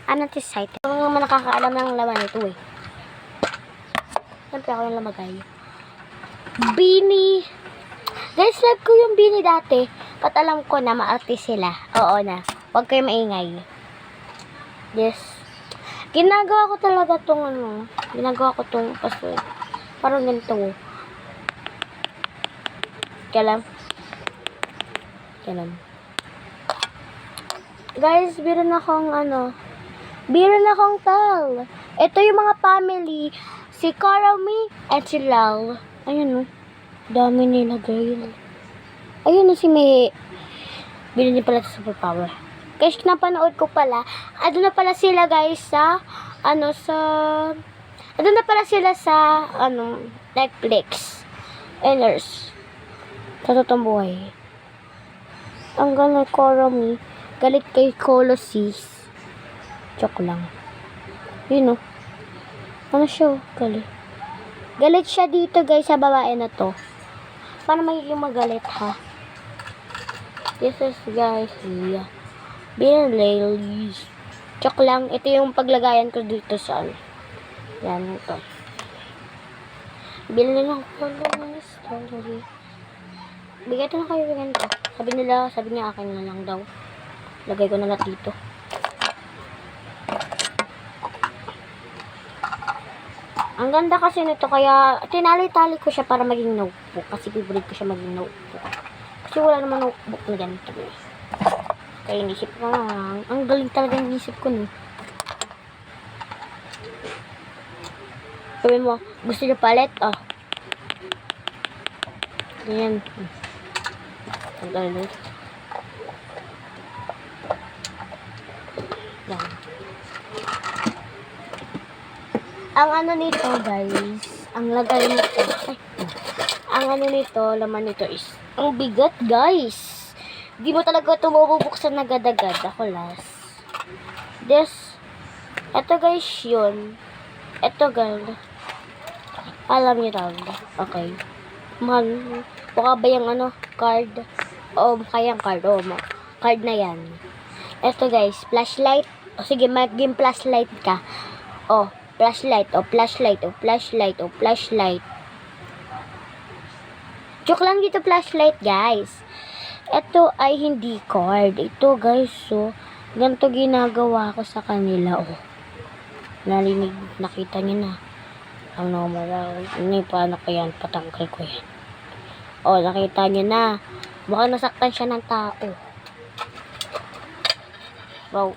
Antisite. Ako naman nakakaalam ng laman nito eh. Siyempre ako yung lamagay. Beanie. Guys, love ko yung beanie dati. Pat alam ko na maarte sila. Oo na. Huwag kayo maingay. Yes. Ginagawa ko talaga tong ano. Ginagawa ko tong password. Parang ganito. Kailan. Guys, biron akong tal. Ito yung mga family. Si Karami at si Lau. Ayun o. Dami nila, girl. Ayun si May. Bilhin niya pala sa superpower. Guys, napanood ko pala. Ano na pala sila, guys, sa Netflix. Nurse. Sa totoong buhay. Ang galing Karami. Galit kay Colossus. Joke lang. Yun o. Ano siya? Galit siya dito, guys, sa babae na to. Paano magiging magalit, ha? This is, guys, yeah. Beer ladies. Joke lang. Ito yung paglagayan ko dito sa yan, ito. Bilhin lang ko ng story. Bigyan na kayo ganito. Sabi niya akin na lang daw. Lagay ko na lang dito. Ang ganda kasi nito, kaya tinali-tali ko siya para maging notebook. Kasi favorite ko siya maging notebook. Kasi wala naman notebook na ganito. Kaya inisip ko lang. Ang galing talaga inisip ko, no. Sabi mo, gusto niyo palit? Oh. Ganyan. Ang galing. Yan. Ang ano nito, guys, ang lagay nito, laman nito is, ang bigat, guys. Di mo talaga ito mabubuksan na agad-agad. Ako last. Ito, guys, yun. Ito, girl. Alam niyo daw. Okay. Man, baka ba yung card? O, kayang card. O, card na yan. Ito, guys, flashlight. O, sige, mag-game flashlight ka. O, flashlight. Joke lang dito, flashlight, guys. Ito ay hindi card. Ito, guys, so, ganito ginagawa ko sa kanila, oh. Narinig, nakita niyo na. Ano, paano ko yan? Patanggal ko yan. Oh, nakita niyo na. Baka nasaktan siya ng tao.